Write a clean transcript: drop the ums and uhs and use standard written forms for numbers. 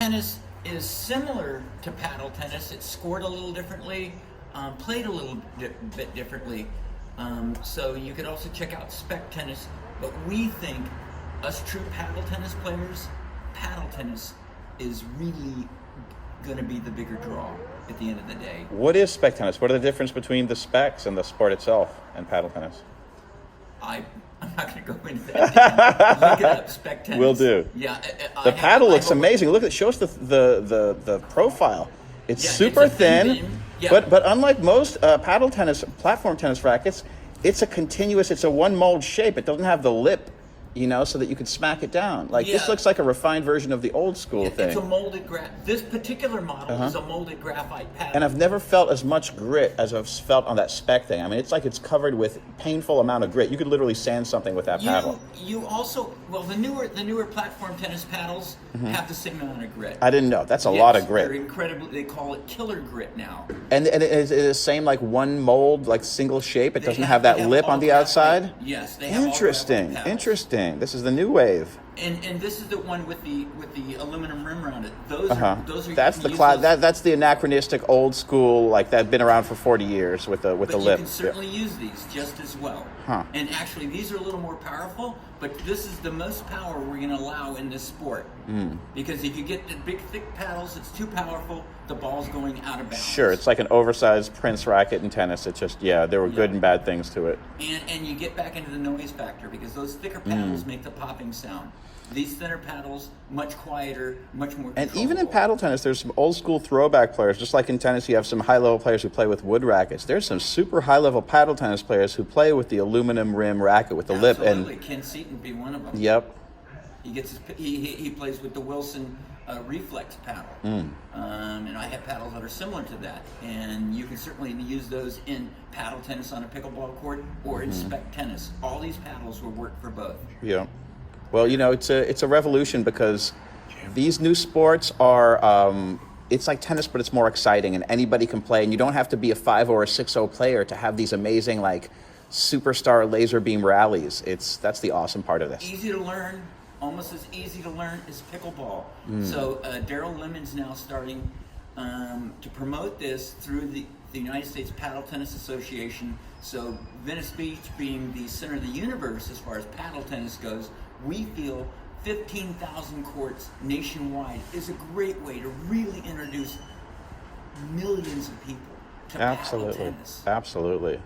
tennis is similar to paddle tennis. It's scored a little differently, played a little bit differently. So you could also check out spec tennis. But we think, us true paddle tennis players, paddle tennis is really going to be the bigger draw at the end of the day. What is spec tennis? What are the difference between the specs and the sport itself and paddle tennis? I'm not going to go into that. Look it up, spec tennis. Will do. Yeah. The paddle looks amazing. Look, it shows the profile. It's super thin, yeah. but unlike most paddle tennis, platform tennis rackets, it's a one mold shape. It doesn't have the lip, so that you can smack it down. This looks like a refined version of the old school thing. It's a molded This particular model is a molded graphite paddle. And I've never felt as much grit as I've felt on that spec thing. I mean, it's like it's covered with painful amount of grit. You could literally sand something with that paddle. You also, the newer platform tennis paddles have the same amount of grit. I didn't know. That's a lot of grit. They're incredibly. They call it Keller grit now. And it is the same, like one mold, like single shape. It doesn't have that lip on the outside. Yes, they have. Interesting. This is the new wave. And this is the one with the aluminum rim around it. Those are that's that's the anachronistic old school, like that been around for 40 years with the lip. You can certainly use these just as well. Huh. And actually, these are a little more powerful, but this is the most power we're going to allow in this sport. Because if you get the big, thick paddles, it's too powerful. The ball's going out of bounds. Sure, it's like an oversized Prince racket in tennis. It's just, there were good and bad things to it. And you get back into the noise factor because those thicker paddles make the popping sound. These thinner paddles, much quieter, much more controllable. And even in paddle tennis, there's some old school throwback players. Just like in tennis, you have some high level players who play with wood rackets. There's some super high level paddle tennis players who play with the aluminum rim racket with the lip. Absolutely, Ken Seaton be one of them. Yep. He plays with the Wilson reflex paddle. And I have paddles that are similar to that. And you can certainly use those in paddle tennis on a pickleball court or in spec tennis. All these paddles will work for both. Yeah. Well, it's a revolution because these new sports are, it's like tennis, but it's more exciting and anybody can play. And you don't have to be a 5 or a 6-0 player to have these amazing, like, superstar laser beam rallies. That's the awesome part of this. Easy to learn. Almost as easy to learn as pickleball. So Daryl Lemon's now starting to promote this through the United States Paddle Tennis Association. So Venice Beach being the center of the universe as far as paddle tennis goes, we feel 15,000 courts nationwide is a great way to really introduce millions of people to paddle tennis. Absolutely.